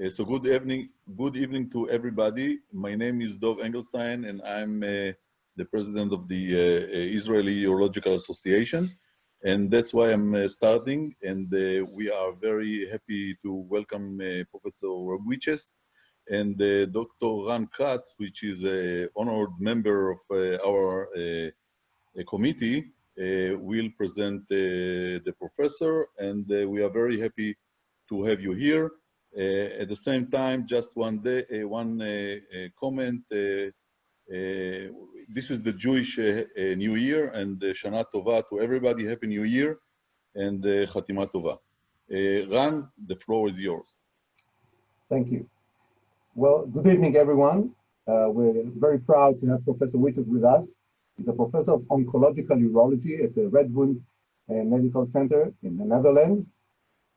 So good evening to everybody. My name is Dov Engelstein, and I'm the president of the Israeli Urological Association, and that's why I'm starting. And we are very happy to welcome Professor Witjes and Dr. Ran Katz, which is an honored member of our committee, will present the professor, and we are very happy to have you here. At the same time, just one comment. This is the Jewish New Year, and Shana Tova to everybody. Happy New Year, and Chatima Tova. Ran, the floor is yours. Thank you. Well, good evening, everyone. We're very proud to have Professor Witjes with us. He's a professor of oncological urology at the Radboud Medical Center in the Netherlands.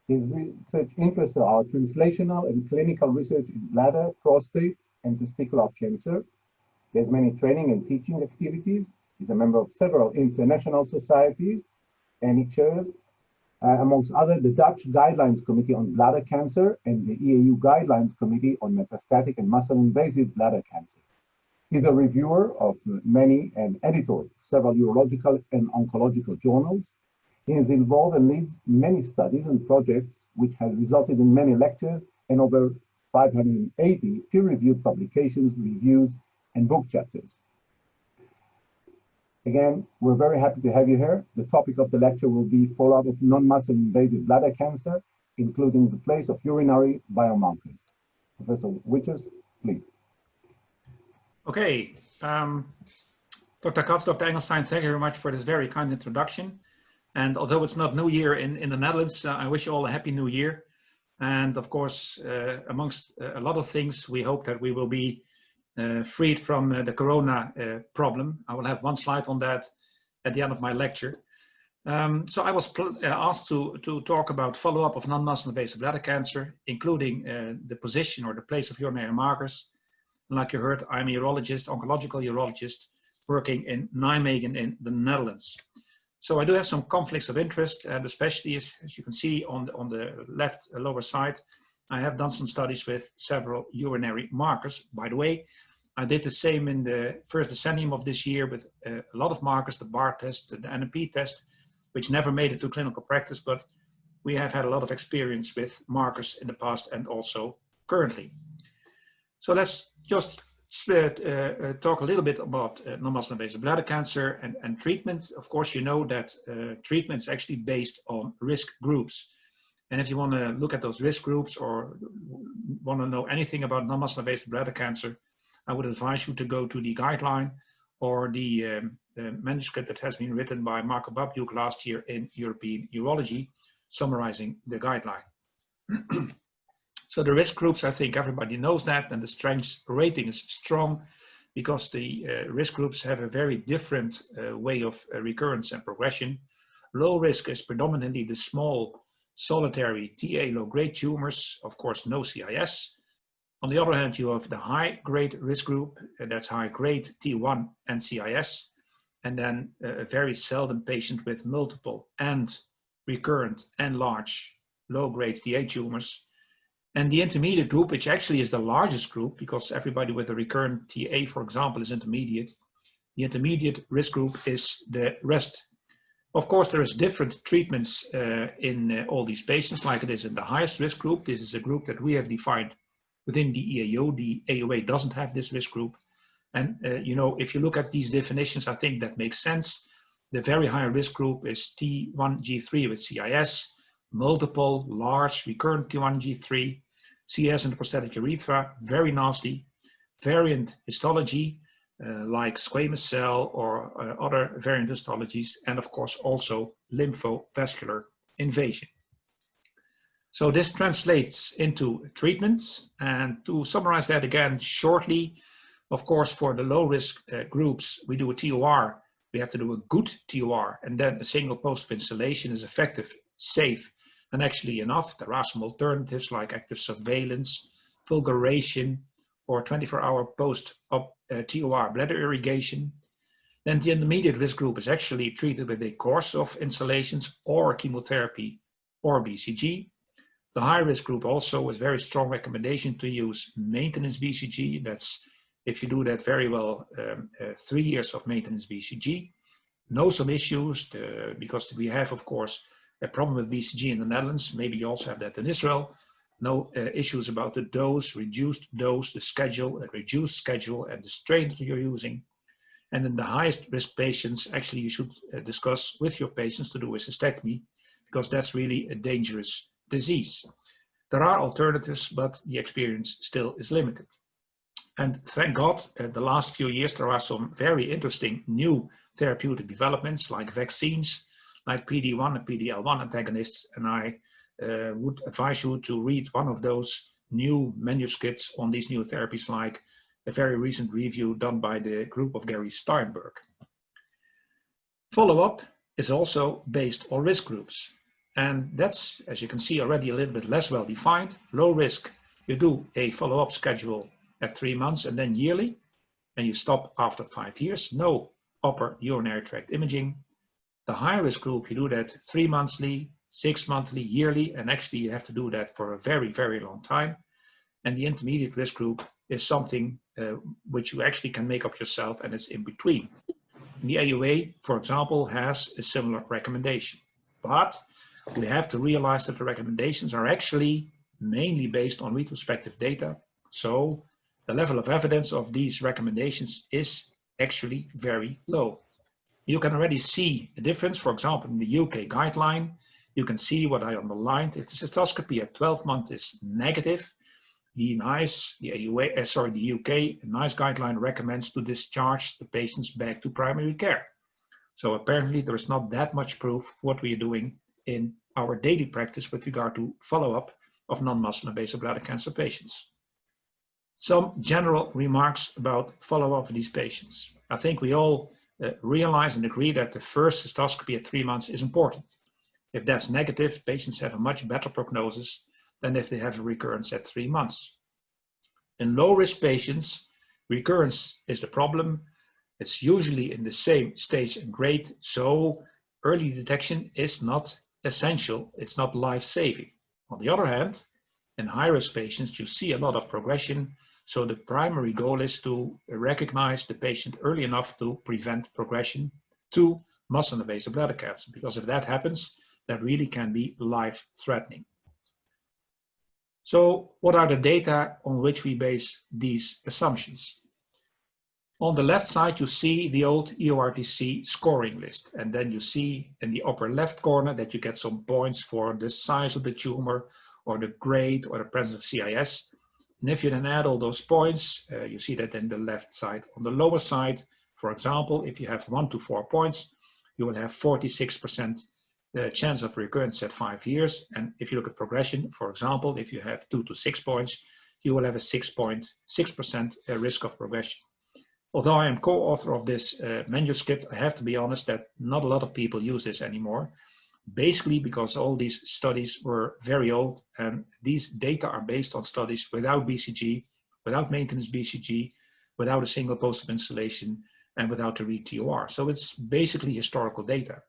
His research interests are translational and clinical research in bladder, prostate, and testicular cancer. He has many training and teaching activities. He's a member of several international societies, and he chairs, amongst other, the Dutch Guidelines Committee on Bladder Cancer and the EAU Guidelines Committee on Metastatic and Muscle-Invasive Bladder Cancer. He's a reviewer of many and editor of several urological and oncological journals. He is involved and leads many studies and projects which have resulted in many lectures and over 580 peer-reviewed publications, reviews, and book chapters. Again, we're very happy to have you here. The topic of the lecture will be follow-up of non-muscle invasive bladder cancer, including the place of urinary biomarkers. Professor Witjes, please. Okay, Dr. Katz, Dr. Engelstein, thank you very much for this very kind introduction. And although it's not New Year in the Netherlands, I wish you all a Happy New Year. And of course, amongst a lot of things, we hope that we will be freed from the Corona problem. I will have one slide on that at the end of my lecture. So I was asked to talk about follow-up of non-muscle invasive bladder cancer, including the position or the place of urinary markers. And like you heard, I'm a urologist, oncological urologist, working in Nijmegen in the Netherlands. So I do have some conflicts of interest, and especially as you can see on the left lower side, I have done some studies with several urinary markers. By the way, I did the same in the first decennium of this year with a lot of markers, the BAR test, the NMP test, which never made it to clinical practice, but we have had a lot of experience with markers in the past and also currently. So let's just talk a little bit about non-muscle invasive bladder cancer and treatment. Of course, you know that treatment is actually based on risk groups. And if you want to look at those risk groups or want to know anything about non-muscle invasive bladder cancer, I would advise you to go to the guideline or the manuscript that has been written by Marco Radboud last year in European Urology, summarizing the guideline. So the risk groups, I think everybody knows that, and the strength rating is strong because the risk groups have a very different way of recurrence and progression. Low risk is predominantly the small solitary TA low-grade tumors, of course no CIS. On the other hand, you have the high-grade risk group, and that's high-grade T1 and CIS, and then a very seldom patient with multiple and recurrent and large low-grade TA tumors. And the intermediate group, which actually is the largest group, because everybody with a recurrent TA, for example, is intermediate. The intermediate risk group is the rest. Of course, there is different treatments in all these patients, like it is in the highest risk group. This is a group that we have defined within the EAO. The AOA doesn't have this risk group. And, you know, if you look at these definitions, I think that makes sense. The very high risk group is T1G3 with CIS, multiple, large, recurrent T1G3, CS in the prostatic urethra, very nasty, variant histology, like squamous cell or other variant histologies, and of course also lymphovascular invasion. So this translates into treatment, and to summarize that again shortly, of course for the low risk groups, we do a TOR. We have to do a good TOR, and then a single post-op installation is effective, safe, and actually enough. There are some alternatives like active surveillance, fulguration, or 24-hour post-op TOR bladder irrigation. Then the intermediate risk group is actually treated with a course of installations or chemotherapy or BCG. The high-risk group also was very strong recommendation to use maintenance BCG. That's, if you do that very well, 3 years of maintenance BCG. Know some issues because we have, of course, a problem with BCG in the Netherlands. Maybe you also have that in Israel. No issues about the dose, reduced dose, the schedule, a reduced schedule, and the strain that you're using. And in the highest risk patients, actually you should discuss with your patients to do a cystectomy, because that's really a dangerous disease. There are alternatives, but the experience still is limited. And thank God, the last few years, there are some very interesting new therapeutic developments like vaccines, like PD-1 and PD-L1 antagonists. And I would advise you to read one of those new manuscripts on these new therapies, like a very recent review done by the group of Gary Steinberg. Follow-up is also based on risk groups. And that's, as you can see, already a little bit less well defined. Low risk, you do a follow-up schedule at 3 months and then yearly, and you stop after 5 years. No upper urinary tract imaging. The high risk group, you do that 3 monthly, 6 monthly, yearly, and actually you have to do that for a very, very long time. And the intermediate risk group is something which you actually can make up yourself, and it's in between. The AUA, for example, has a similar recommendation. But we have to realize that the recommendations are actually mainly based on retrospective data. So the level of evidence of these recommendations is actually very low. You can already see the difference. For example, in the UK guideline, you can see what I underlined. If the cystoscopy at 12 months is negative, the UK NICE guideline recommends to discharge the patients back to primary care. So apparently there is not that much proof of what we are doing in our daily practice with regard to follow-up of non-muscle invasive bladder cancer patients. Some general remarks about follow-up of these patients. I think we all realize and agree that the first cystoscopy at 3 months is important. If that's negative, patients have a much better prognosis than if they have a recurrence at 3 months. In low-risk patients, recurrence is the problem. It's usually in the same stage and grade, so early detection is not essential. It's not life-saving. On the other hand, in high-risk patients, you see a lot of progression, so the primary goal is to recognize the patient early enough to prevent progression to muscle-invasive bladder cancer, because if that happens, that really can be life-threatening. So what are the data on which we base these assumptions? On the left side, you see the old EORTC scoring list. And then you see in the upper left corner that you get some points for the size of the tumor or the grade or the presence of CIS. And if you then add all those points, you see that in the left side. On the lower side, for example, if you have 1 to 4 points, you will have 46% chance of recurrence at 5 years. And if you look at progression, for example, if you have 2 to 6 points, you will have a 6.6% risk of progression. Although I am co-author of this manuscript, I have to be honest that not a lot of people use this anymore. Basically because all these studies were very old, and these data are based on studies without BCG, without maintenance BCG, without a single post-op installation, and without the re-TOR. So it's basically historical data.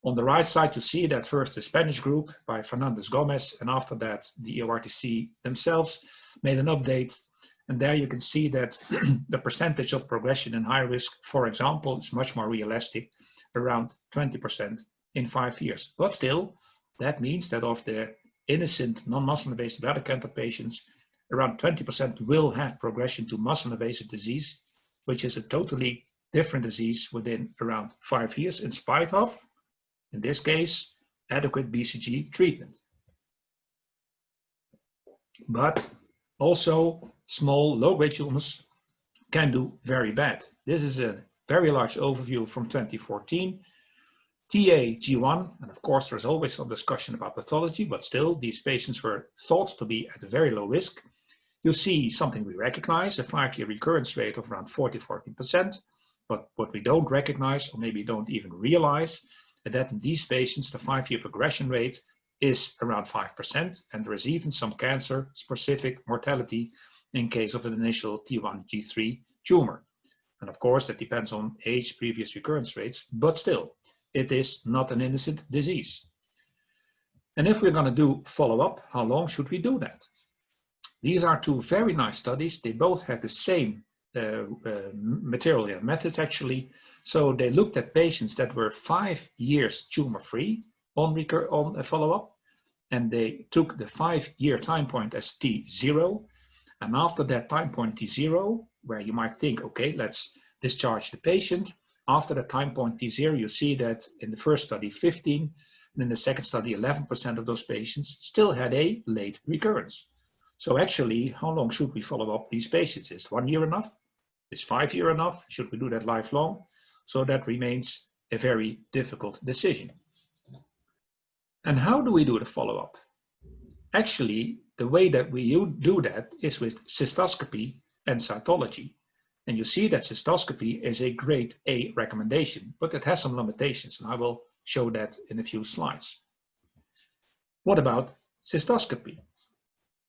On the right side, you see that first the Spanish group by Fernandez Gomez, and after that the EORTC themselves made an update. And there you can see that the percentage of progression in high risk, for example, is much more realistic, around 20% in 5 years. But still, that means that of the innocent non-muscle invasive bladder cancer patients, around 20% will have progression to muscle invasive disease, which is a totally different disease within around 5 years, in spite of, in this case, adequate BCG treatment. But also, small low-grade tumors can do very bad. This is a very large overview from 2014. TA-G1, and of course there's always some discussion about pathology, but still these patients were thought to be at a very low risk. You see something we recognize, a 5-year recurrence rate of around 40–14%, but what we don't recognize, or maybe don't even realize, is that in these patients the 5-year progression rate is around 5%, and there is even some cancer-specific mortality in case of an initial T1, G3 tumor. And of course, that depends on age, previous recurrence rates, but still, it is not an innocent disease. And if we're going to do follow-up, how long should we do that? These are two very nice studies. They both have the same material and methods actually. So they looked at patients that were 5 years tumor-free on a follow-up, and they took the 5-year time point as T0. And after that time point T0, where you might think, okay, let's discharge the patient. After the time point T0, you see that in the first study 15, and in the second study 11% of those patients still had a late recurrence. So actually, how long should we follow up these patients? Is 1 year enough? Is 5 years enough? Should we do that lifelong? So that remains a very difficult decision. And how do we do the follow-up? Actually, the way that we do that is with cystoscopy and cytology. And you see that cystoscopy is a grade A recommendation, but it has some limitations, and I will show that in a few slides. What about cystoscopy?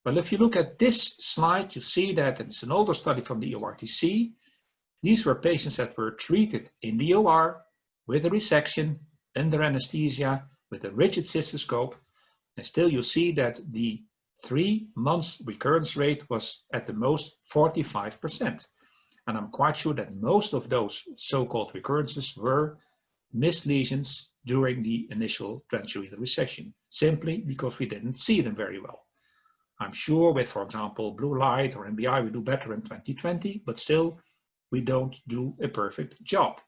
Well, if you look at this slide, you see that it's an older study from the ORTC. These were patients that were treated in the OR with a resection, under anesthesia, with a rigid cystoscope. And still you see that the 3 months recurrence rate was at the most 45%. And I'm quite sure that most of those so-called recurrences were missed lesions during the initial transurethral resection, simply because we didn't see them very well. I'm sure with, for example, blue light or NBI, we do better in 2020, but still we don't do a perfect job.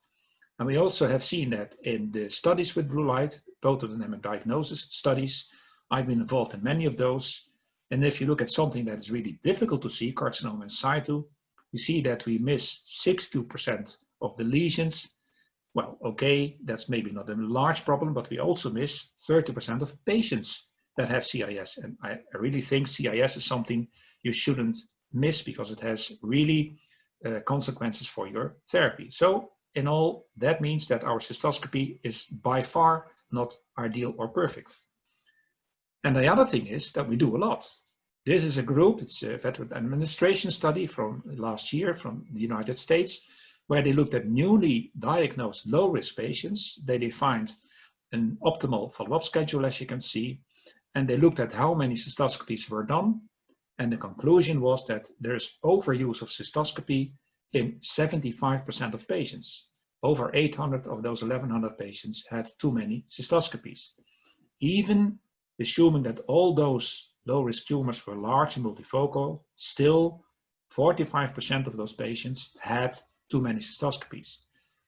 And we also have seen that in the studies with blue light, both of the dynamic diagnosis studies, I've been involved in many of those. And if you look at something that is really difficult to see, carcinoma in situ, we see that we miss 62% of the lesions. Well, okay, that's maybe not a large problem, but we also miss 30% of patients that have CIS. And I really think CIS is something you shouldn't miss because it has really consequences for your therapy. So in all, that means that our cystoscopy is by far not ideal or perfect. And the other thing is that we do a lot. This is a group, it's a Veteran Administration study from last year from the United States, where they looked at newly diagnosed low-risk patients. They defined an optimal follow-up schedule, as you can see, and they looked at how many cystoscopies were done. And the conclusion was that there's overuse of cystoscopy in 75% of patients. Over 800 of those 1,100 patients had too many cystoscopies. Even assuming that all those low-risk tumors were large and multifocal, still 45% of those patients had too many cystoscopies.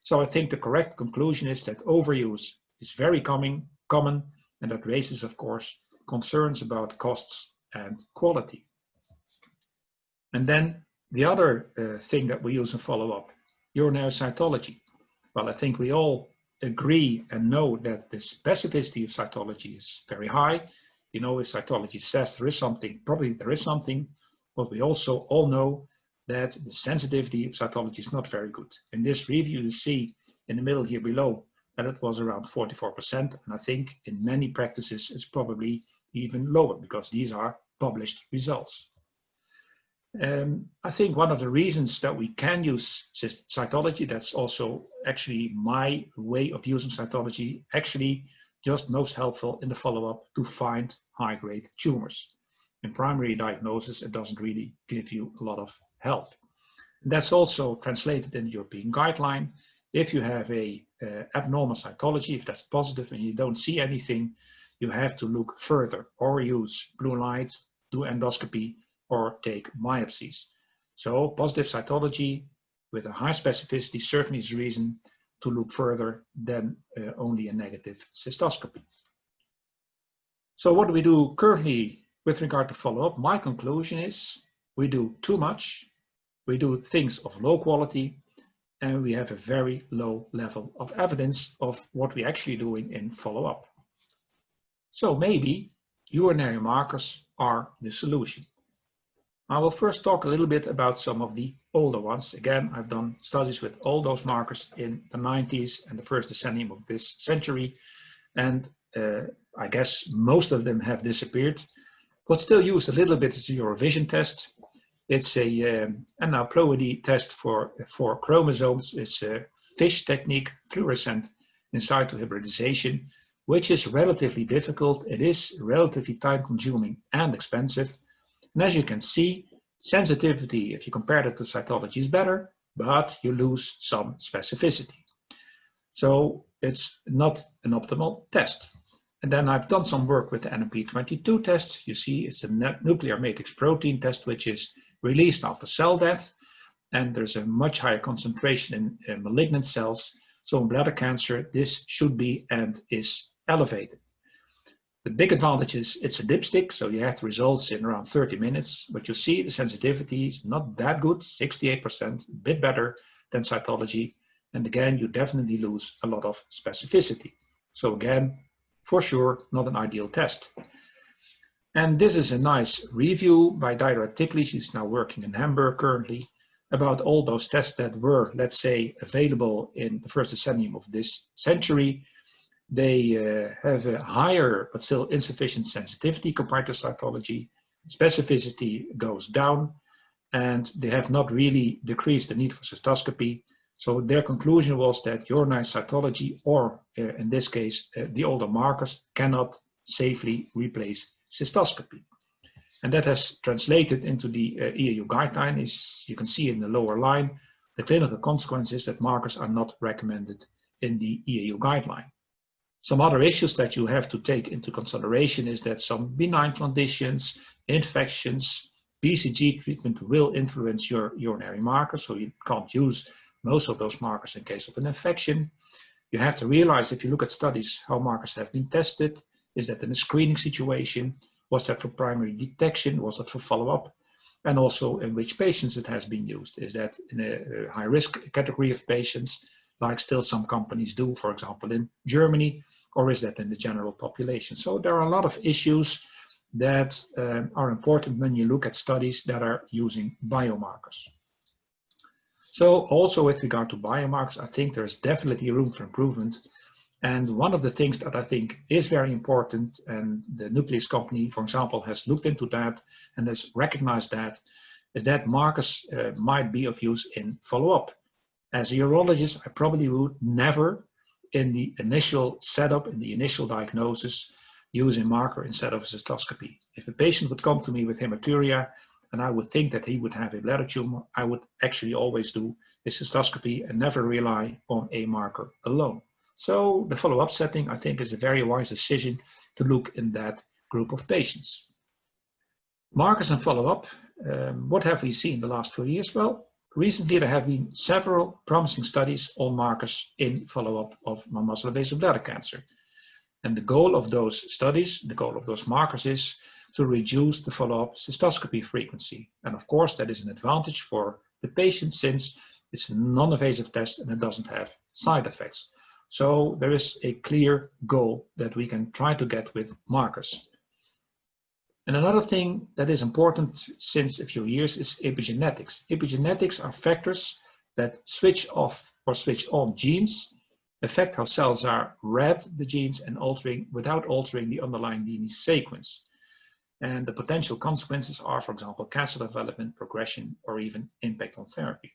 So I think the correct conclusion is that overuse is very common, and that raises, of course, concerns about costs and quality. And then the other thing that we use in follow-up, urinary cytology. Well, I think we all agree and know that the specificity of cytology is very high. You know, if cytology says there is something, probably there is something, but we also all know that the sensitivity of cytology is not very good. In this review, you see in the middle here below that it was around 44%, and I think in many practices it's probably even lower because these are published results. I think one of the reasons that we can use cytology, that's also actually my way of using cytology, actually just most helpful in the follow-up to find high-grade tumors. In primary diagnosis, it doesn't really give you a lot of help. And that's also translated in the European guideline. If you have a abnormal cytology, if that's positive and you don't see anything, you have to look further or use blue light, do endoscopy, or take biopsies. So positive cytology with a high specificity certainly is a reason to look further than only a negative cystoscopy. So what do we do currently with regard to follow-up? My conclusion is we do too much, we do things of low quality, and we have a very low level of evidence of what we're actually doing in follow-up. So maybe urinary markers are the solution. I will first talk a little bit about some of the older ones. Again, I've done studies with all those markers in the 90s and the first decennium of this century. And I guess most of them have disappeared. What's still used a little bit is the Eurovision test. It's an haploidy test for chromosomes. It's a FISH technique, fluorescent in situ hybridization. which is relatively difficult. It is relatively time consuming and expensive. And as you can see, sensitivity, if you compare it to cytology, is better, but you lose some specificity. So it's not an optimal test. And then I've done some work with the NMP22 test. You see it's a nuclear matrix protein test, which is released after cell death. And there's a much higher concentration in malignant cells. So in bladder cancer, this should be and is elevated. The big advantage is it's a dipstick, so you have the results in around 30 minutes. But you see the sensitivity is not that good, 68%, a bit better than cytology. And again, you definitely lose a lot of specificity. So again, for sure, not an ideal test. And this is a nice review by Daira Tickly. She's now working in Hamburg currently, about all those tests that were, let's say, available in the first decennium of this century. They have a higher but still insufficient sensitivity compared to cytology. Specificity goes down, and they have not really decreased the need for cystoscopy. So their conclusion was that urinary cytology, or in this case, the older markers, cannot safely replace cystoscopy. And that has translated into the EAU guideline. As you can see in the lower line, the clinical consequence is that markers are not recommended in the EAU guideline. Some other issues that you have to take into consideration is that some benign conditions, infections, BCG treatment will influence your urinary markers, so you can't use most of those markers in case of an infection. You have to realize, if you look at studies, how markers have been tested, is that in a screening situation, was that for primary detection, was that for follow-up, and also in which patients it has been used. Is that in a high-risk category of patients, like still some companies do, for example, in Germany, or is that in the general population? So there are a lot of issues that are important when you look at studies that are using biomarkers. So also with regard to biomarkers, I think there's definitely room for improvement. And one of the things that I think is very important, and the Nucleus company, for example, has looked into that and has recognized that, is that markers might be of use in follow-up. As a urologist, I probably would never, in the initial setup, in the initial diagnosis, use a marker instead of a cystoscopy. If a patient would come to me with hematuria, and I would think that he would have a bladder tumor, I would actually always do a cystoscopy and never rely on a marker alone. So the follow-up setting, I think, is a very wise decision to look in that group of patients. Markers and follow-up, what have we seen in the last few years? Well, recently there have been several promising studies on markers in follow-up of non-muscle invasive bladder cancer. And the goal of those studies, the goal of those markers is to reduce the follow-up cystoscopy frequency. And of course, that is an advantage for the patient since it's a non-invasive test and it doesn't have side effects. So there is a clear goal that we can try to get with markers. And another thing that is important since a few years is epigenetics. Epigenetics are factors that switch off or switch on genes, affect how cells are read the genes and altering without altering the underlying DNA sequence. And the potential consequences are, for example, cancer development, progression, or even impact on therapy.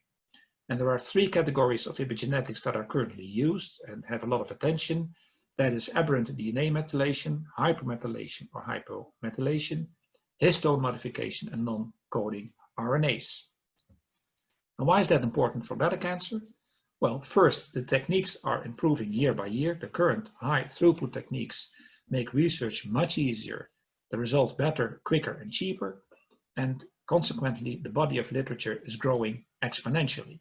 And there are three categories of epigenetics that are currently used and have a lot of attention. That is aberrant DNA methylation, hypermethylation or hypomethylation, histone modification, and non-coding RNAs. And why is that important for bladder cancer? Well, first, the techniques are improving year by year. The current high throughput techniques make research much easier, the results better, quicker, and cheaper. And consequently, the body of literature is growing exponentially.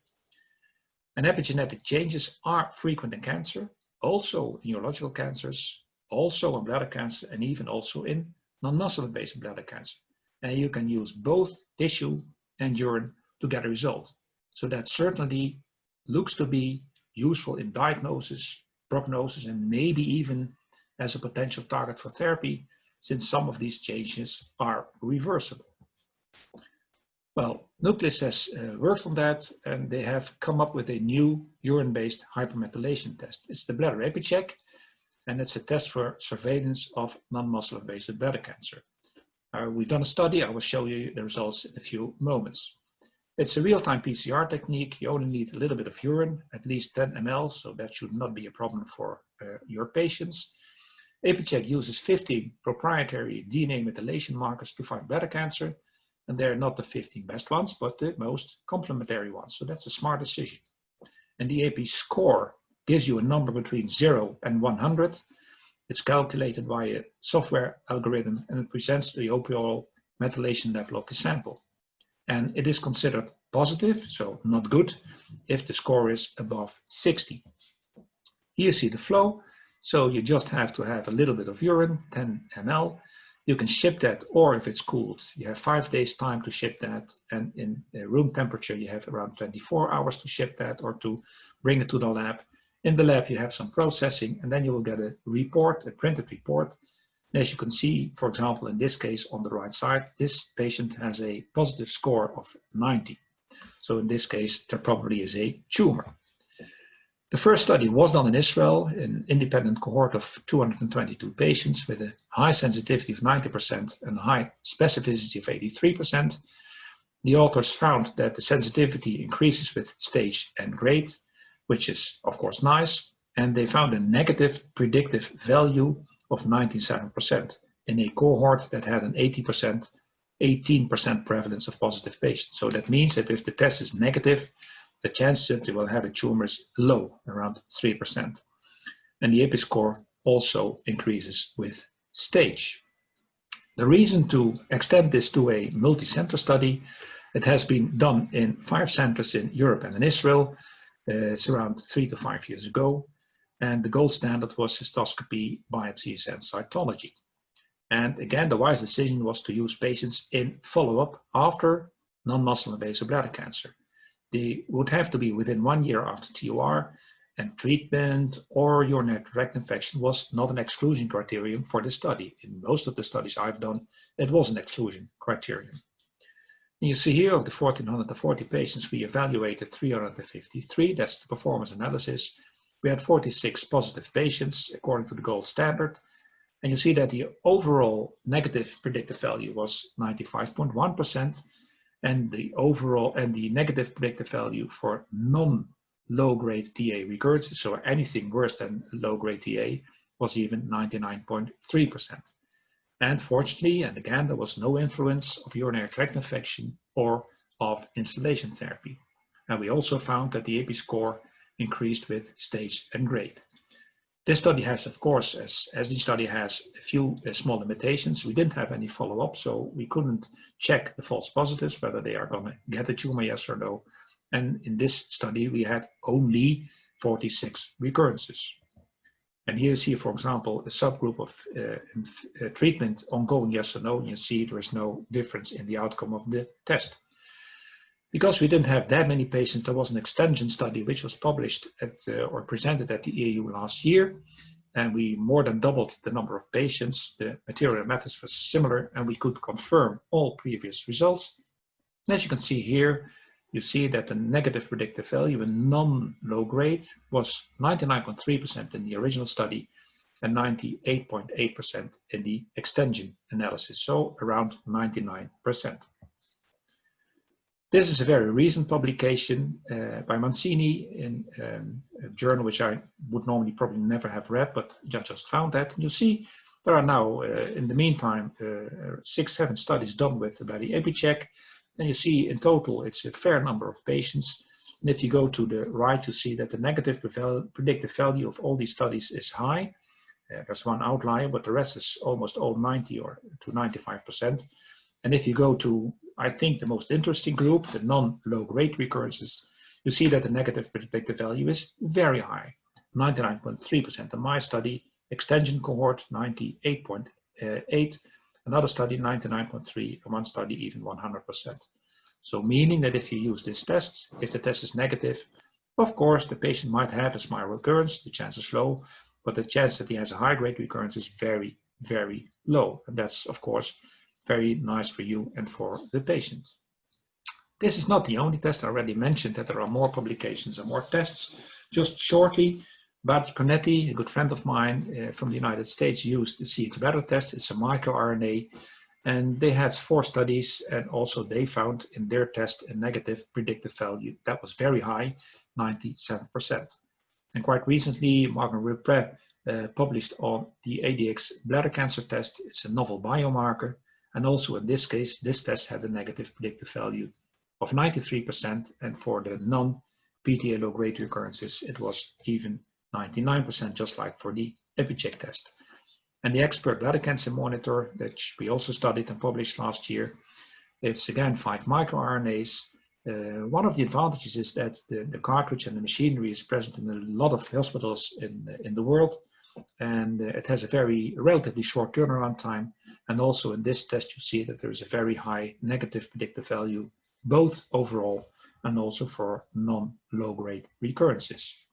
And epigenetic changes are frequent in cancer, also in urological cancers, also in bladder cancer, and even also in non-muscle invasive bladder cancer. And you can use both tissue and urine to get a result. So that certainly looks to be useful in diagnosis, prognosis, and maybe even as a potential target for therapy, since some of these changes are reversible. Well, Nucleus has worked on that, and they have come up with a new urine-based hypermethylation test. It's the bladder EpiCheck, and it's a test for surveillance of non-muscle invasive bladder cancer. We've done a study. I will show you the results in a few moments. It's a real-time PCR technique. You only need a little bit of urine, at least 10 ml, so that should not be a problem for your patients. EpiCheck uses 15 proprietary DNA methylation markers to find bladder cancer, and they're not the 15 best ones, but the most complementary ones. So that's a smart decision. And the AP score gives you a number between 0 and 100. It's calculated by a software algorithm, and it presents the overall methylation level of the sample. And it is considered positive, so not good, if the score is above 60. Here you see the flow. So you just have to have a little bit of urine, 10 ml. You can ship that, or if it's cooled, you have 5 days time to ship that. And in room temperature, you have around 24 hours to ship that or to bring it to the lab. In the lab, you have some processing, and then you will get a report, a printed report. And as you can see, for example, in this case on the right side, this patient has a positive score of 90. So in this case, there probably is a tumor. The first study was done in Israel, an independent cohort of 222 patients with a high sensitivity of 90% and a high specificity of 83%. The authors found that the sensitivity increases with stage and grade, which is of course nice, and they found a negative predictive value of 97% in a cohort that had an 18% prevalence of positive patients. So that means that if the test is negative, the chance that you will have a tumor is low, around 3%. And the EPI score also increases with stage. The reason to extend this to a multi-center study, it has been done in 5 centers in Europe and in Israel. It's around 3 to 5 years ago. And the gold standard was cystoscopy, biopsies, and cytology. And again, the wise decision was to use patients in follow-up after non-muscle invasive bladder cancer. They would have to be within 1 year after TUR, and treatment or urinary tract infection was not an exclusion criterion for the study. In most of the studies I've done, it was an exclusion criterion. And you see here of the 1,440 patients, we evaluated 353. That's the performance analysis. We had 46 positive patients according to the gold standard. And you see that the overall negative predictive value was 95.1%. And the overall and the negative predictive value for non-low-grade TA recurrences, so anything worse than low-grade TA, was even 99.3%. And fortunately, and again, there was no influence of urinary tract infection or of installation therapy. And we also found that the EPI score increased with stage and grade. This study has, of course, as the study has a few small limitations, we didn't have any follow-up, so we couldn't check the false positives, whether they are going to get a tumor, yes or no. And in this study, we had only 46 recurrences. And here you see, for example, a subgroup of treatment ongoing, yes or no, and you see there is no difference in the outcome of the test. Because we didn't have that many patients, there was an extension study which was published at, or presented at the EU last year. And we more than doubled the number of patients. The material methods were similar, and we could confirm all previous results. And as you can see here, you see that the negative predictive value in non-low grade was 99.3% in the original study and 98.8% in the extension analysis, so around 99%. This is a very recent publication by Mancini in a journal which I would normally probably never have read, but just found that. And you see there are now, in the meantime, 6-7 studies done with the EpiCheck. And you see in total it's a fair number of patients. And if you go to the right, you see that the negative predictive value of all these studies is high. There's one outlier, but the rest is almost all 90 or to 95%. And if you go to, I think, the most interesting group, the non-low grade recurrences, you see that the negative predictive value is very high, 99.3% in my study, extension cohort 98.8, another study 99.3, and one study even 100%. So meaning that if you use this test, if the test is negative, of course the patient might have a small recurrence, the chance is low, but the chance that he has a high grade recurrence is very, very low. And that's of course very nice for you and for the patient. This is not the only test. I already mentioned that there are more publications and more tests. Just shortly, Bart Conetti, a good friend of mine from the United States, used the CX Better test. It's a microRNA, and they had 4 studies, and also they found in their test a negative predictive value that was very high, 97%. And quite recently, Martin Ruppert published on the ADX bladder cancer test. It's a novel biomarker. And also in this case, this test had a negative predictive value of 93%. And for the non-PTA low-grade recurrences, it was even 99%, just like for the EpiCheck test. And the expert bladder cancer monitor, that we also studied and published last year, it's again 5 microRNAs. One of the advantages is that the cartridge and the machinery is present in a lot of hospitals in the world, and it has a very relatively short turnaround time. And also in this test, you see that there is a very high negative predictive value, both overall and also for non-low-grade recurrences.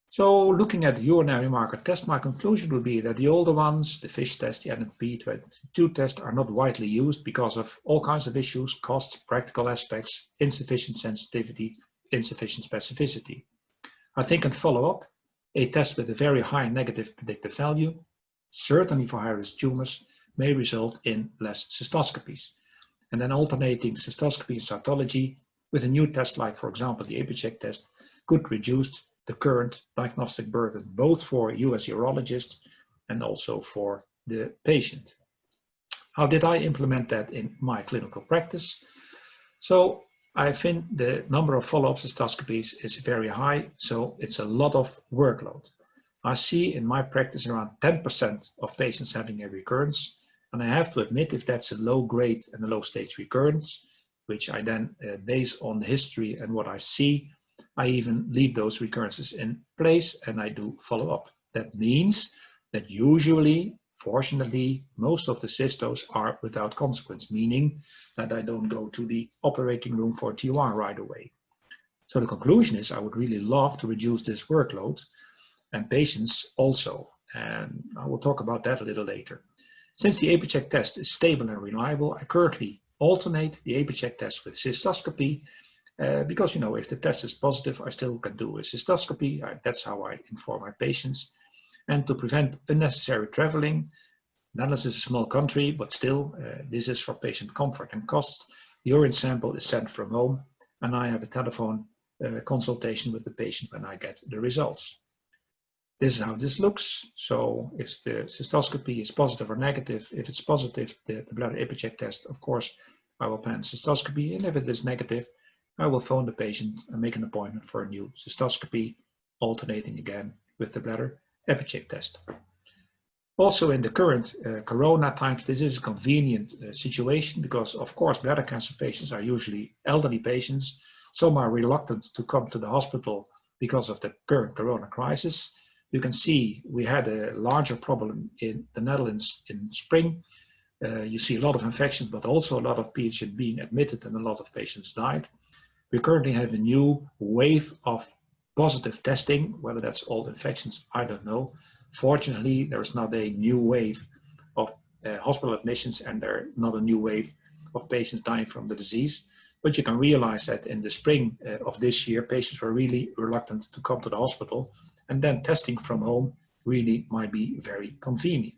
So looking at the urinary marker test, my conclusion would be that the older ones, the FISH test, the NMIBC test, are not widely used because of all kinds of issues, costs, practical aspects, insufficient sensitivity, insufficient specificity. I think in follow-up, a test with a very high negative predictive value, certainly for high-risk tumors, may result in less cystoscopies. And then alternating cystoscopy and cytology with a new test like, for example, the EpiCheck test, could reduce the current diagnostic burden, both for you as urologist and also for the patient. How did I implement that in my clinical practice? So I think the number of follow-up cystoscopies is very high, so it's a lot of workload. I see in my practice around 10% of patients having a recurrence, and I have to admit, if that's a low grade and a low stage recurrence, which I then base on the history and what I see, I even leave those recurrences in place and I do follow up. That means that usually, fortunately, most of the cystos are without consequence, meaning that I don't go to the operating room for TUR right away. So the conclusion is I would really love to reduce this workload, and patients also. And I will talk about that a little later. Since the EpiCheck test is stable and reliable, I currently alternate the EpiCheck test with cystoscopy. Because, you know, if the test is positive, I still can do a cystoscopy. That's how I inform my patients. And to prevent unnecessary traveling, Netherlands is a small country, but still, this is for patient comfort and cost. The urine sample is sent from home, and I have a telephone consultation with the patient when I get the results. This is how this looks. So if the cystoscopy is positive or negative, if it's positive, the bladder EpiCheck test, of course, I will plan cystoscopy. And if it is negative, I will phone the patient and make an appointment for a new cystoscopy, alternating again with the bladder EpiCheck test. Also in the current corona times, this is a convenient situation because, of course, bladder cancer patients are usually elderly patients. Some are reluctant to come to the hospital because of the current corona crisis. You can see we had a larger problem in the Netherlands in spring. You see a lot of infections, but also a lot of patients being admitted and a lot of patients died. We currently have a new wave of positive testing, whether that's all infections, I don't know. Fortunately, there is not a new wave of hospital admissions and there's not a new wave of patients dying from the disease. But you can realize that in the spring of this year, patients were really reluctant to come to the hospital, and then testing from home really might be very convenient.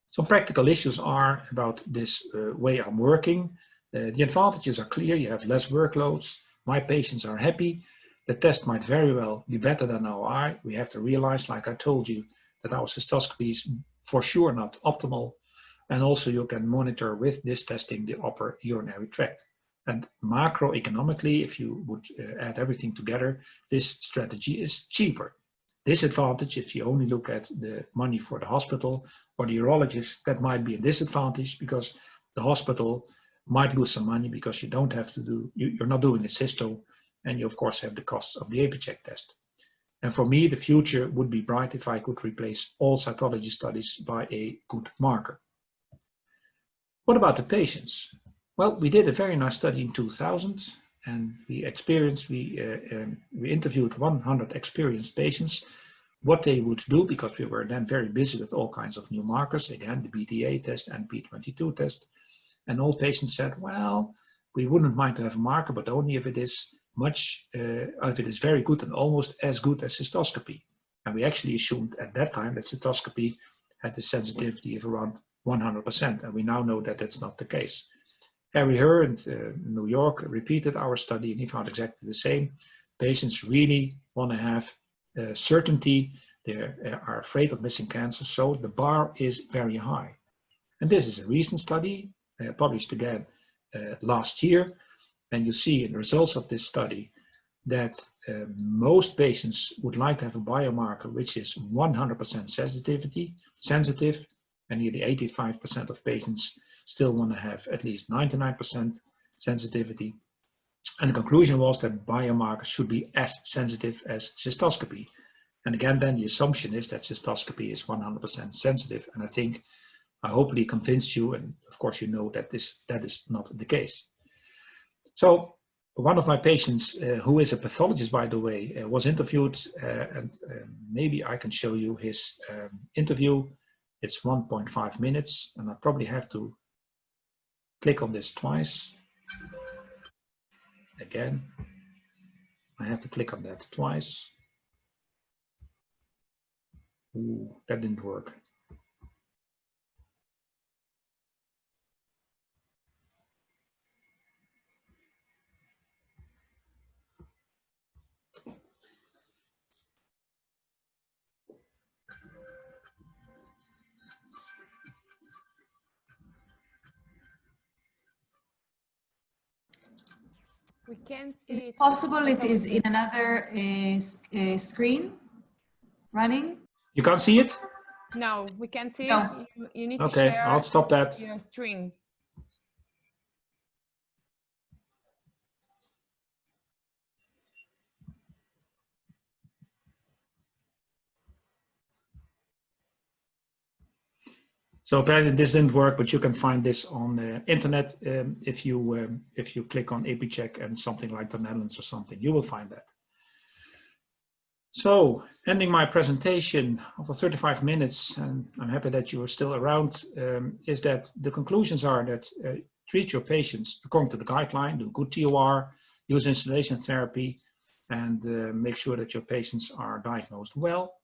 Some practical issues are about this way I'm working. The advantages are clear. You have less workloads. My patients are happy. The test might very well be better than our. We have to realize, like I told you, that our cystoscopy is for sure not optimal. And also you can monitor with this testing the upper urinary tract. And macroeconomically, if you would add everything together, this strategy is cheaper. Disadvantage, if you only look at the money for the hospital or the urologist, that might be a disadvantage because the hospital might lose some money because you don't have to do, you're not doing a cysto, and you of course have the costs of the EpiCheck test. And for me, the future would be bright if I could replace all cytology studies by a good marker. What about the patients? Well, we did a very nice study in 2000, and we interviewed 100 experienced patients, what they would do, because we were then very busy with all kinds of new markers, again, the BTA test and P22 test. And all patients said, well, we wouldn't mind to have a marker, but only if it is if it is very good and almost as good as cystoscopy. And we actually assumed at that time that cystoscopy had a sensitivity of around 100%. And we now know that that's not the case. Harry Herr in New York repeated our study and he found exactly the same. Patients really want to have certainty. They are afraid of missing cancer. So the bar is very high. And this is a recent study published again last year. And you see in the results of this study that most patients would like to have a biomarker which is 100% sensitive, and nearly 85% of patients still want to have at least 99% sensitivity. And the conclusion was that biomarkers should be as sensitive as cystoscopy. And again, then the assumption is that cystoscopy is 100% sensitive. And I think I hopefully convinced you, and of course you know that that is not the case. So one of my patients, who is a pathologist, by the way, was interviewed, and maybe I can show you his interview. It's 1.5 minutes, and I probably have to click on this twice. Again, I have to click on that twice. Ooh, that didn't work. We can't see Is it. it possible it is in another screen running? You can't see it? No, we can't see No. it. You need to Okay, share I'll stop that. your screen. So apparently this didn't work, but you can find this on the internet. If you click on EpiCheck and something like the Netherlands or something, you will find that. So ending my presentation after 35 minutes, and I'm happy that you are still around, is that the conclusions are that treat your patients according to the guideline, do good TOR, use instillation therapy, and make sure that your patients are diagnosed well.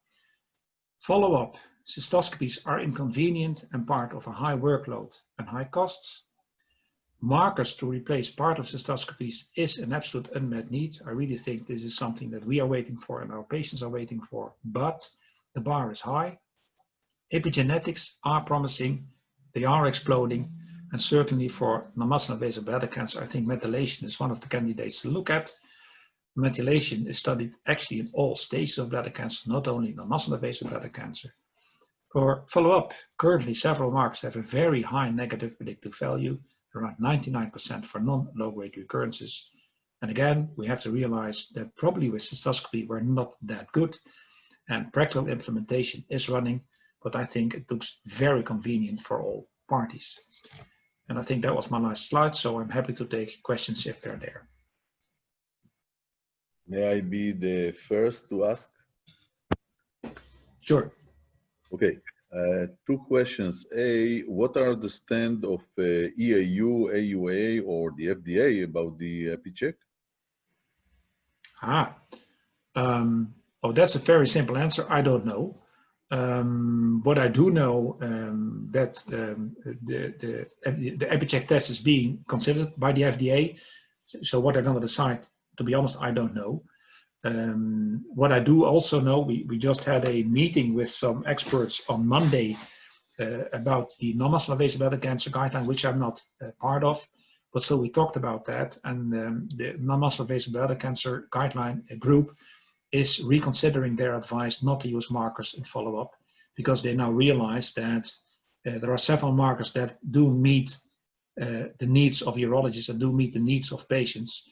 Follow up. Cystoscopies are inconvenient and part of a high workload and high costs. Markers to replace part of cystoscopies is an absolute unmet need. I really think this is something that we are waiting for and our patients are waiting for, but the bar is high. Epigenetics are promising, they are exploding, and certainly for non-muscle invasive bladder cancer, I think methylation is one of the candidates to look at. Methylation is studied actually in all stages of bladder cancer, not only non-muscle invasive bladder cancer. For follow-up, currently several markers have a very high negative predictive value, around 99% for non-low-grade recurrences. And again, we have to realize that probably with cystoscopy we're not that good, and practical implementation is running, but I think it looks very convenient for all parties. And I think that was my last slide, so I'm happy to take questions if they're there. May I be the first to ask? Sure. Okay, two questions. A, what are the stand of EAU, AUA, or the FDA about the EpiCheck? Oh, that's a very simple answer. I don't know. What I do know that the EpiCheck test is being considered by the FDA. So what they're going to decide, to be honest, I don't know. What I do also know, we just had a meeting with some experts on Monday about the non-muscle invasive bladder cancer guideline, which I'm not part of, but still we talked about that. And the non-muscle invasive bladder cancer guideline group is reconsidering their advice not to use markers in follow-up, because they now realize that there are several markers that do meet the needs of urologists and do meet the needs of patients.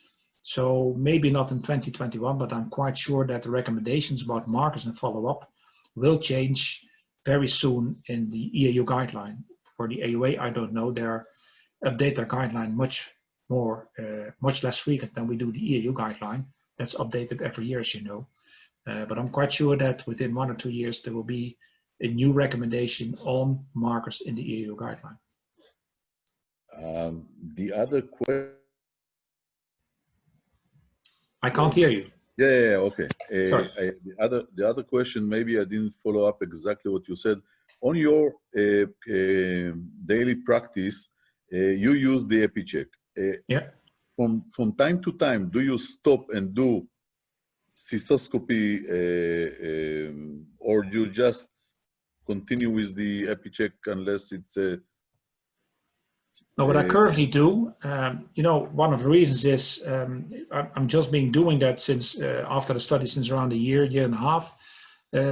So maybe not in 2021, but I'm quite sure that the recommendations about markers and follow-up will change very soon in the EAU guideline. For the AUA, I don't know. They update their guideline much less frequent than we do the EAU guideline. That's updated every year, as you know. But I'm quite sure that within 1 or 2 years, there will be a new recommendation on markers in the EAU guideline. The other question. I can't hear you. Yeah, okay. Sorry. The other question, maybe I didn't follow up exactly what you said. On your daily practice, you use the EpiCheck. Yeah. From time to time, do you stop and do cystoscopy, or you just continue with the EpiCheck unless it's a... Now, what I currently do, you know, one of the reasons is I'm just been doing that since after the study, since around a year and a half.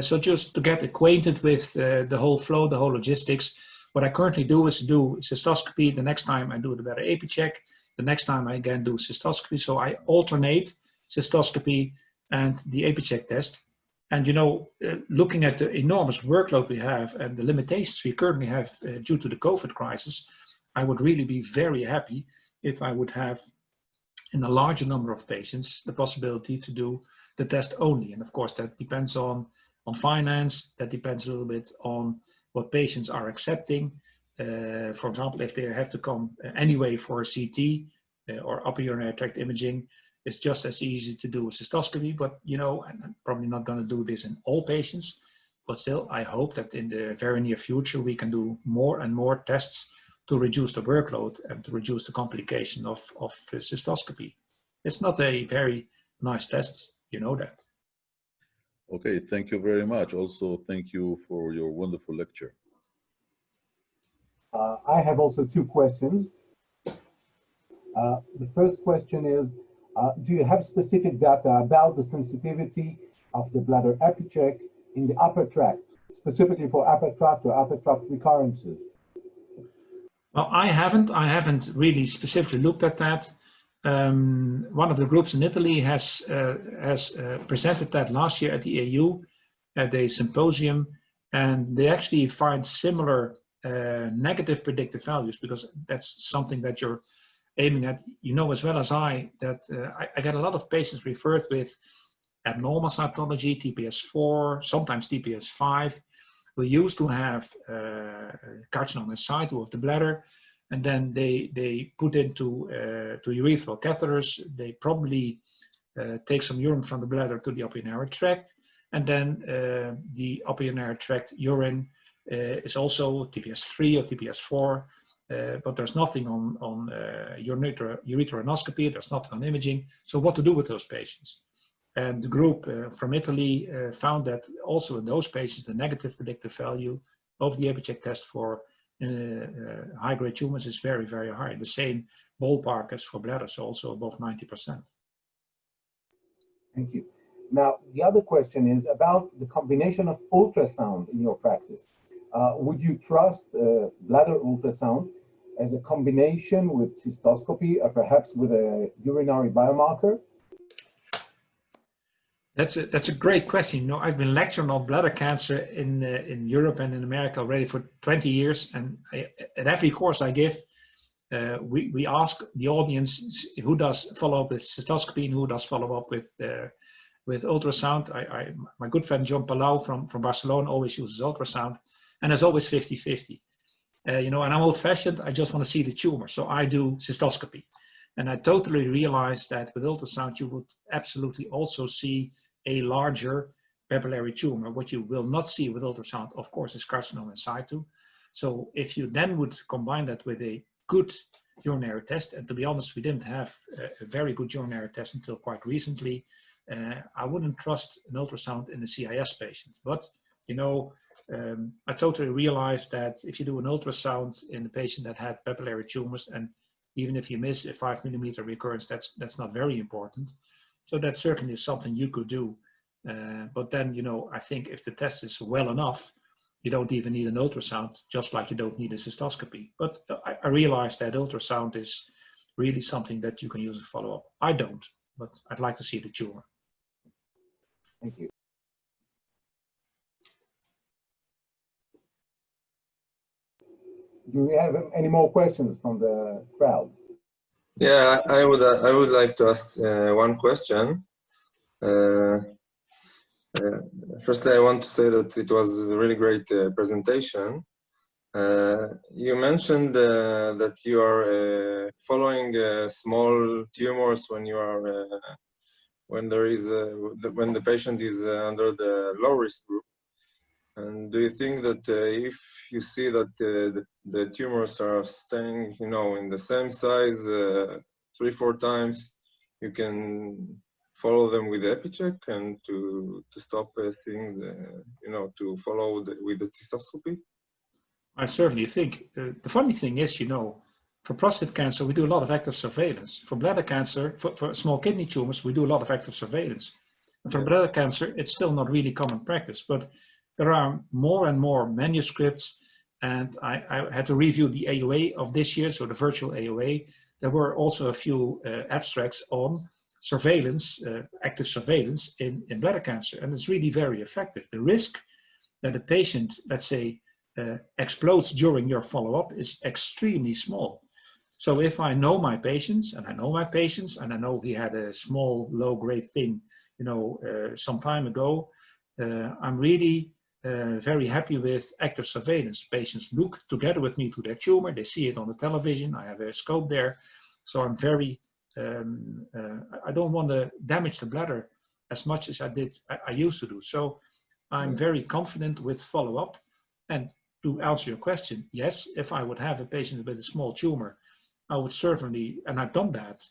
So just to get acquainted with the whole flow, the whole logistics. What I currently do is do cystoscopy. The next time I do the better EpiCheck. The next time I again do cystoscopy. So I alternate cystoscopy and the EpiCheck test. And, you know, looking at the enormous workload we have and the limitations we currently have due to the COVID crisis, I would really be very happy if I would have, in a larger number of patients, the possibility to do the test only. And of course, that depends on finance, that depends a little bit on what patients are accepting. For example, if they have to come anyway for a CT or upper urinary tract imaging, it's just as easy to do a cystoscopy, but you know, I'm probably not going to do this in all patients, but still, I hope that in the very near future, we can do more and more tests to reduce the workload and to reduce the complication of cystoscopy. It's not a very nice test, you know that. Okay, thank you very much. Also, thank you for your wonderful lecture. I have also two questions. The first question is, do you have specific data about the sensitivity of the bladder EpiCheck in the upper tract, specifically for upper tract or upper tract recurrences? Well, I haven't really specifically looked at that. One of the groups in Italy has presented that last year at the EU at a symposium, and they actually find similar negative predictive values, because that's something that you're aiming at. You know as well as I that I get a lot of patients referred with abnormal cytology, TPS4, sometimes TPS5. We used to have carcinoma in situ of the bladder, and then they put into to urethral catheters. They probably take some urine from the bladder to the upper urinary tract, and then the upper urinary tract urine is also TPS3 or TPS4, but there's nothing on urethronoscopy, there's nothing on imaging. So what to do with those patients? And the group from Italy found that also in those patients, the negative predictive value of the EpiCheck test for high-grade tumors is very, very high. The same ballpark as for bladder, so also above 90%. Thank you. Now, the other question is about the combination of ultrasound in your practice. Would you trust bladder ultrasound as a combination with cystoscopy or perhaps with a urinary biomarker? That's a great question. You know, I've been lecturing on bladder cancer in Europe and in America already for 20 years, and at every course I give, we ask the audience who does follow up with cystoscopy and who does follow up with ultrasound. My good friend John Palau from Barcelona always uses ultrasound, and it's always 50-50. You know, and I'm old-fashioned. I just want to see the tumor, so I do cystoscopy. And I totally realized that with ultrasound, you would absolutely also see a larger papillary tumor. What you will not see with ultrasound, of course, is carcinoma in situ. So if you then would combine that with a good urinary test, and to be honest, we didn't have a very good urinary test until quite recently, I wouldn't trust an ultrasound in a CIS patient. But, you know, I totally realized that if you do an ultrasound in a patient that had papillary tumors, and even if you miss a 5mm recurrence, that's not very important. So that certainly is something you could do. But then, you know, I think if the test is well enough, you don't even need an ultrasound, just like you don't need a cystoscopy. But I realize that ultrasound is really something that you can use as follow-up. I don't, but I'd like to see the tumor. Thank you. Do we have any more questions from the crowd? Yeah, I would like to ask one question. Firstly, I want to say that it was a really great presentation. You mentioned that you are following small tumors when you are when the patient is under the low risk group. And do you think that if you see that the tumors are staying, you know, in the same size 3-4 times, you can follow them with the EpiCheck and to stop seeing the, to follow with the cystoscopy? I certainly think. The funny thing is, for prostate cancer, we do a lot of active surveillance. For bladder cancer, for small kidney tumors, we do a lot of active surveillance. And for bladder cancer, it's still not really common practice, but there are more and more manuscripts, and I had to review the AOA of this year, so the virtual AOA. There were also a few abstracts on surveillance, active surveillance in bladder cancer, and it's really very effective. The risk that a patient, let's say, explodes during your follow-up is extremely small. So if I know my patients, and I know he had a small, low-grade thing, some time ago, I'm really very happy with active surveillance. Patients look together with me to their tumor, they see it on the television, I have a scope there, so I'm very, I don't want to damage the bladder as much as I used to do. So I'm very confident with follow-up. And to answer your question, yes, if I would have a patient with a small tumor, I would certainly, and I've done that,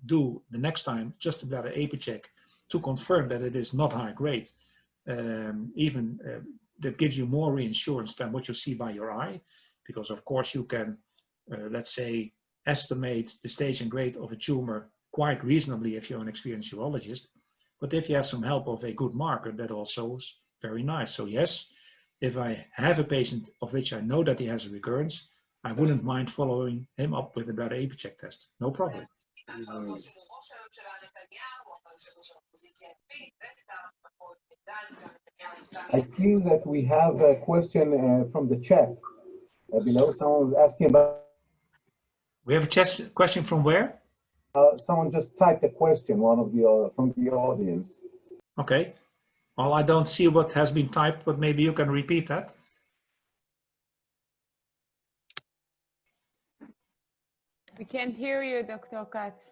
do the next time just a bladder EpiCheck to confirm that it is not high grade. That gives you more reassurance than what you see by your eye, because of course you can, let's say, estimate the stage and grade of a tumor quite reasonably if you're an experienced urologist. But if you have some help of a good marker, that also is very nice. So yes, if I have a patient of which I know that he has a recurrence, I wouldn't mind following him up with a bladder EpiCheck test. No problem. I see that we have a question from the chat below. Someone was asking about. We have a question from where? Someone just typed a question, one of the from the audience. Okay. Well, I don't see what has been typed, but maybe you can repeat that. We can't hear you, Dr. Katz.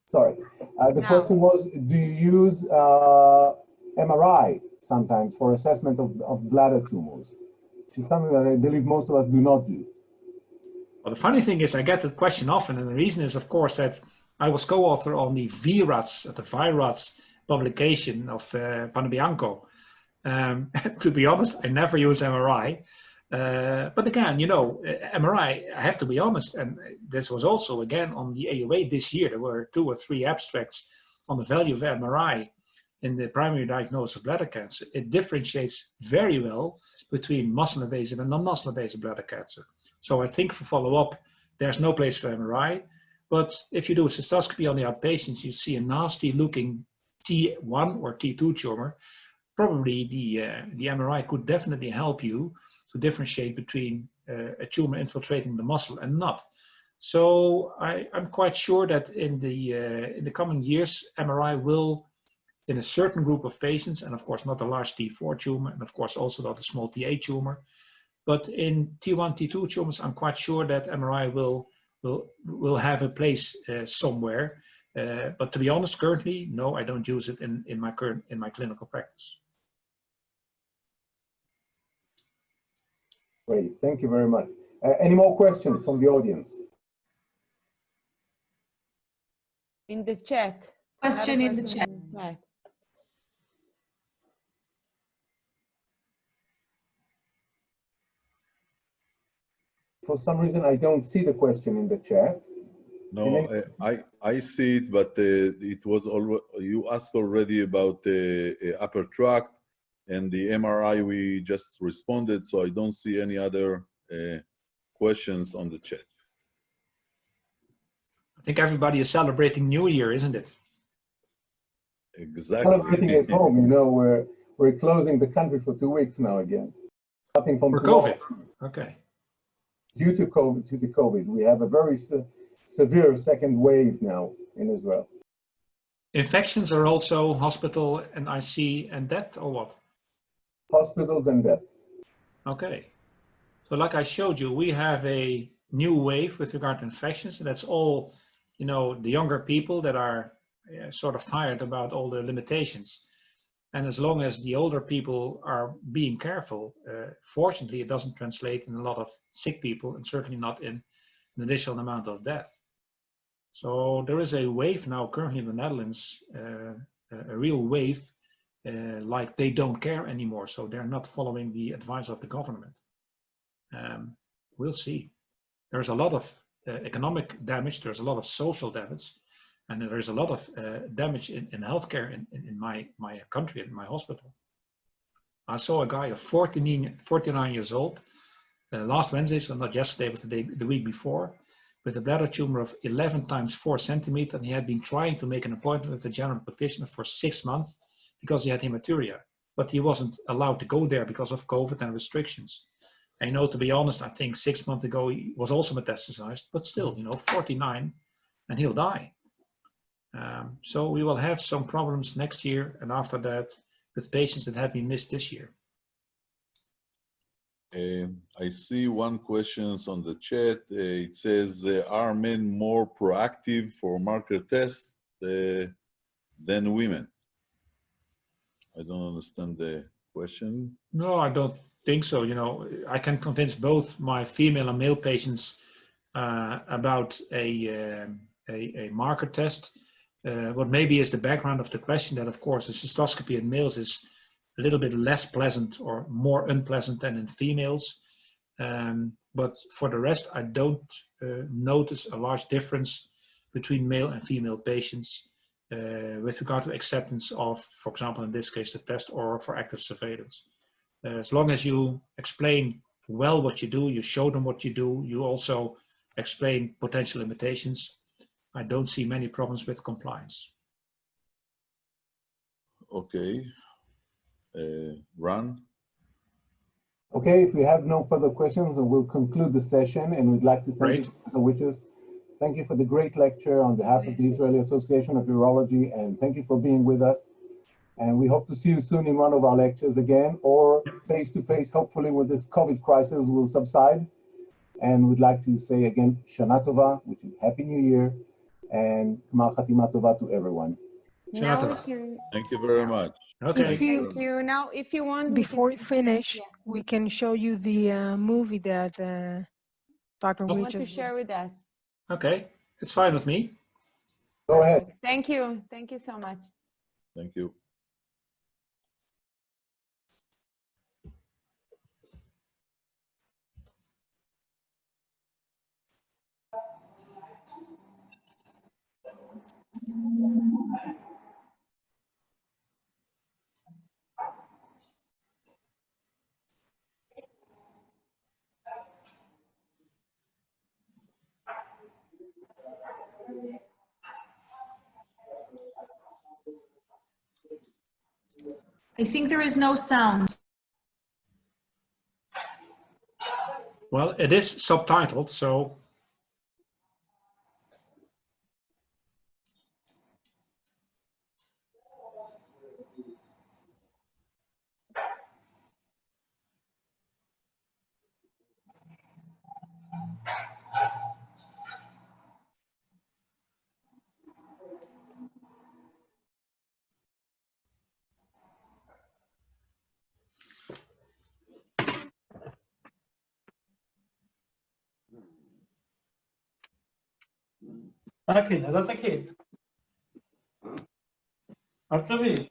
Sorry. The question was, do you use MRI sometimes for assessment of bladder tumors? Which is something that I believe most of us do not do. Well, the funny thing is I get that question often, and the reason is, of course, that I was co-author on the VIRATS publication of Panabianco. To be honest, I never use MRI. But again, MRI, I have to be honest, and this was also again on the AOA this year, there were 2 or 3 abstracts on the value of MRI in the primary diagnosis of bladder cancer. It differentiates very well between muscle invasive and non-muscle invasive bladder cancer. So I think for follow-up, there's no place for MRI. But if you do a cystoscopy on the outpatients, you see a nasty looking T1 or T2 tumor, probably the MRI could definitely help you to differentiate between a tumor infiltrating the muscle and not. So I'm quite sure that in the coming years, MRI will, in a certain group of patients, and of course not a large T4 tumor, and of course also not a small Ta tumor, but in T1, T2 tumors, I'm quite sure that MRI will have a place somewhere. But to be honest, currently, no, I don't use it in my clinical practice. Great, thank you very much. Any more questions from the audience? In the chat. Question in the chat. Right. For some reason, I don't see the question in the chat. No, I see it, but it was already, you asked already about the upper tract and the MRI we just responded, so I don't see any other questions on the chat. I think everybody is celebrating New Year, isn't it? Exactly. Celebrating at home, we're closing the country for 2 weeks now again. Starting from For tomorrow. COVID, okay. Due to COVID, we have a very severe second wave now in Israel. Infections are also hospital and IC and death, or what? Hospitals and deaths. Okay. So like I showed you, we have a new wave with regard to infections. And that's all, the younger people that are sort of tired about all the limitations. And as long as the older people are being careful, fortunately, it doesn't translate in a lot of sick people and certainly not in an additional amount of death. So there is a wave now currently in the Netherlands, a real wave, like they don't care anymore. So they're not following the advice of the government. We'll see. There's a lot of economic damage. There's a lot of social damage. And there's a lot of damage in healthcare in my country, in my hospital. I saw a guy of 49 years old last Wednesday, so not yesterday, but the week before, with a bladder tumor of 11 times 4 centimeters. And he had been trying to make an appointment with the general practitioner for 6 months because he had hematuria. But he wasn't allowed to go there because of COVID and restrictions. And, to be honest, I think 6 months ago he was also metastasized, but still, 49, and he'll die. So we will have some problems next year and after that with patients that have been missed this year. I see one question on the chat. It says, are men more proactive for marker tests than women? I don't understand the question. No, I don't think so. I can convince both my female and male patients about a marker test. What maybe is the background of the question that, of course, the cystoscopy in males is a little bit less pleasant or more unpleasant than in females. But for the rest, I don't notice a large difference between male and female patients with regard to acceptance of, for example, in this case, the test or for active surveillance. As long as you explain well what you do, you show them what you do, you also explain potential limitations, I don't see many problems with compliance. Okay. Ron? Okay, if we have no further questions, we'll conclude the session, and we'd like to thank you, Dr. Witjes. Thank you for the great lecture on behalf of the Israeli Association of Urology, and thank you for being with us. And we hope to see you soon in one of our lectures again, or face-to-face, hopefully when this COVID crisis will subside. And we'd like to say again, Shana Tova, which is Happy New Year, and Gmar Chatima Tova to everyone. Now we can. Thank you very much. Okay. Thank you. Now, if you want, before you finish, we can show you the movie that Dr. I want Witjes to share with us. Okay, it's fine with me. Go ahead. Thank you. Thank you so much. Thank you. I think there is no sound. Well, it is subtitled, so. أكيد هذا أكيد. أرتبي.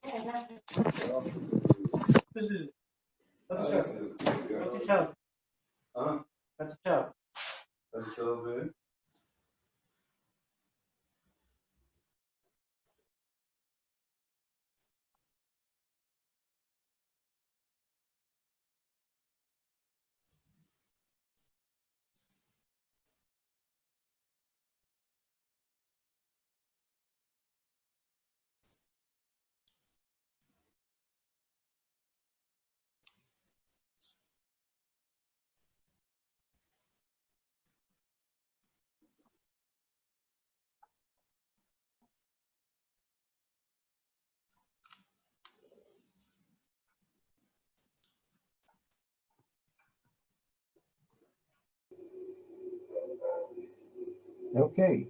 Okay.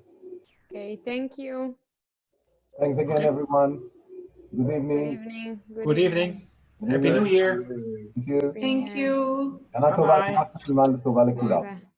Okay, thank you. Thanks again, everyone. Good evening. Good evening. Good evening. Good Happy evening. New Year. Thank you. Thank you. Shana Tova, Bye-bye. Gmar Chatima Tova לכולם. Bye-bye.